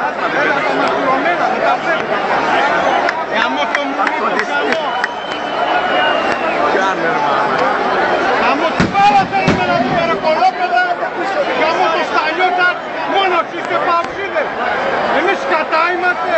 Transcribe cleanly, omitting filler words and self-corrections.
Έλα τα μαστουρωμένα, δεν τα βλέπω. Γαμώ το μουνί του, γαμώ. Γαμώ την πάρα θέλουμε να δούμε κολόπεδα. Γαμώ το σταλιότα. Μόνο είστε παυσίδες. Εμείς κατά είμαστε.